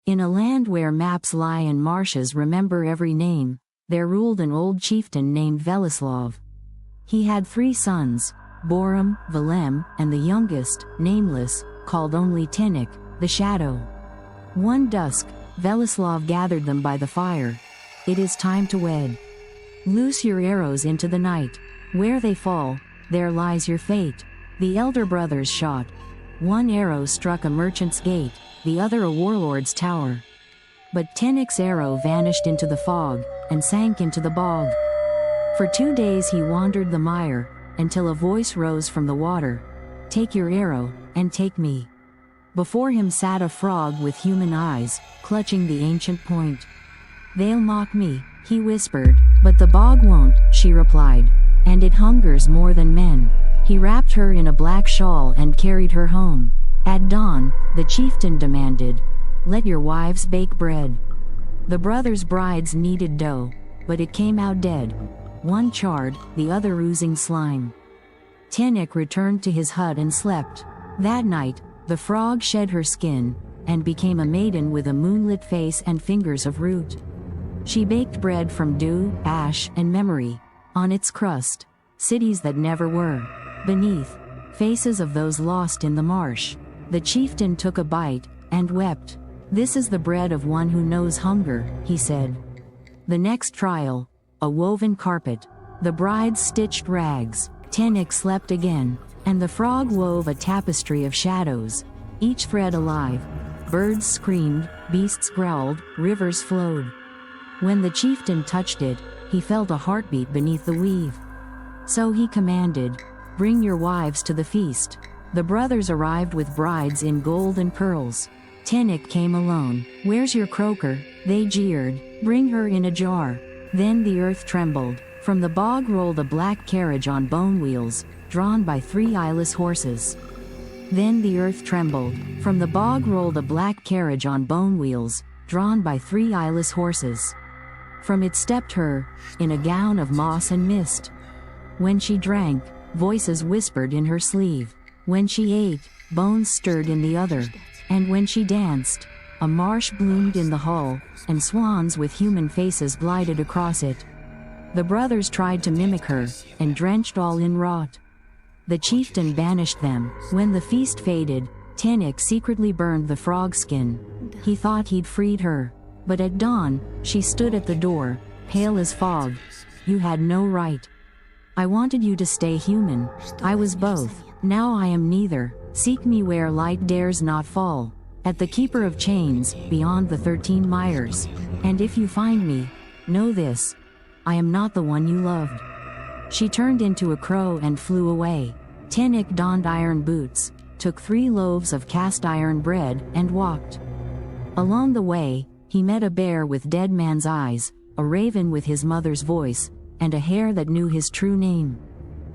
In a land where maps lie and marshes remember every name, there ruled an old chieftain named Velislav. He had 3 sons, Borum, Velem, and the youngest, nameless, called only Tinnik, the Shadow. One dusk, Velislav gathered them by the fire. It is time to wed. Loose your arrows into the night. Where they fall, there lies your fate. The elder brothers shot. One arrow struck a merchant's gate, the other a warlord's tower. But Tinnik's arrow vanished into the fog, and sank into the bog. For 2 days he wandered the mire, until a voice rose from the water. Take your arrow, and take me. Before him sat a frog with human eyes, clutching the ancient point. They'll mock me, he whispered, but the bog won't, she replied, and it hungers more than men. He wrapped her in a black shawl and carried her home. At dawn, the chieftain demanded, let your wives bake bread. The brothers' brides kneaded dough, but it came out dead. One charred, the other oozing slime. Tinnik returned to his hut and slept. That night, the frog shed her skin, and became a maiden with a moonlit face and fingers of root. She baked bread from dew, ash, and memory. On its crust, cities that never were. Beneath, faces of those lost in the marsh. The chieftain took a bite, and wept. This is the bread of one who knows hunger, he said. The next trial, a woven carpet. The brides stitched rags. Tinnik slept again, and the frog wove a tapestry of shadows, each thread alive. Birds screamed, beasts growled, rivers flowed. When the chieftain touched it, he felt a heartbeat beneath the weave. So he commanded, bring your wives to the feast. The brothers arrived with brides in gold and pearls. Tinnik came alone. Where's your croaker? They jeered. Bring her in a jar. Then the earth trembled. From the bog rolled a black carriage on bone wheels, drawn by 3 eyeless horses. Then the earth trembled. From the bog rolled a black carriage on bone wheels, drawn by 3 eyeless horses. From it stepped her, in a gown of moss and mist. When she drank, voices whispered in her sleeve. When she ate, bones stirred in the other. And when she danced, a marsh bloomed in the hall, and swans with human faces glided across it. The brothers tried to mimic her, and drenched all in rot. The chieftain banished them. When the feast faded, Tinnik secretly burned the frog skin. He thought he'd freed her. But at dawn, she stood at the door, pale as fog. You had no right. I wanted you to stay human. I was both. Now I am neither. Seek me where light dares not fall. At the keeper of chains, beyond the 13 mires. And if you find me, know this. I am not the one you loved. She turned into a crow and flew away. Tinnik donned iron boots, took 3 loaves of cast iron bread, and walked. Along the way, he met a bear with dead man's eyes, a raven with his mother's voice, and a hare that knew his true name.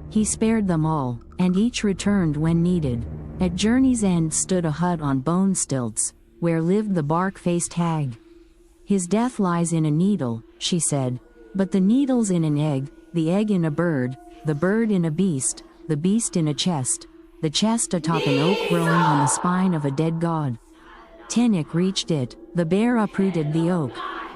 He spared them all, and each returned when needed. At journey's end stood a hut on bone stilts, where lived the bark-faced hag. His death lies in a needle, she said, but the needle's in an egg, the egg in a bird, the bird in a beast, the beast in a chest, the chest atop an oak growing on the spine of a dead god. Tinnik reached it. The bear uprooted the oak.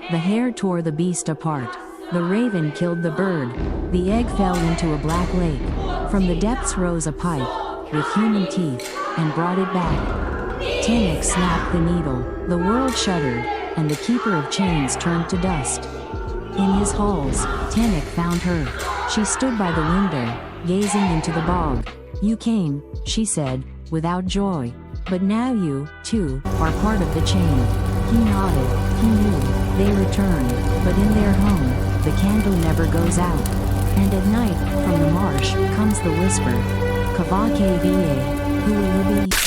The hare tore the beast apart. The raven killed the bird. The egg fell into a black lake. From the depths rose a pike, with human teeth, and brought it back. Tinnik snapped the needle. The world shuddered, and the keeper of chains turned to dust. In his halls, Tinnik found her. She stood by the window, gazing into the bog. You came, she said, without joy. But now you, too, are part of the chain. He nodded. He knew. They returned, but in their home, the candle never goes out. And at night, from the marsh, comes the whisper. Kavake vie, who will you be?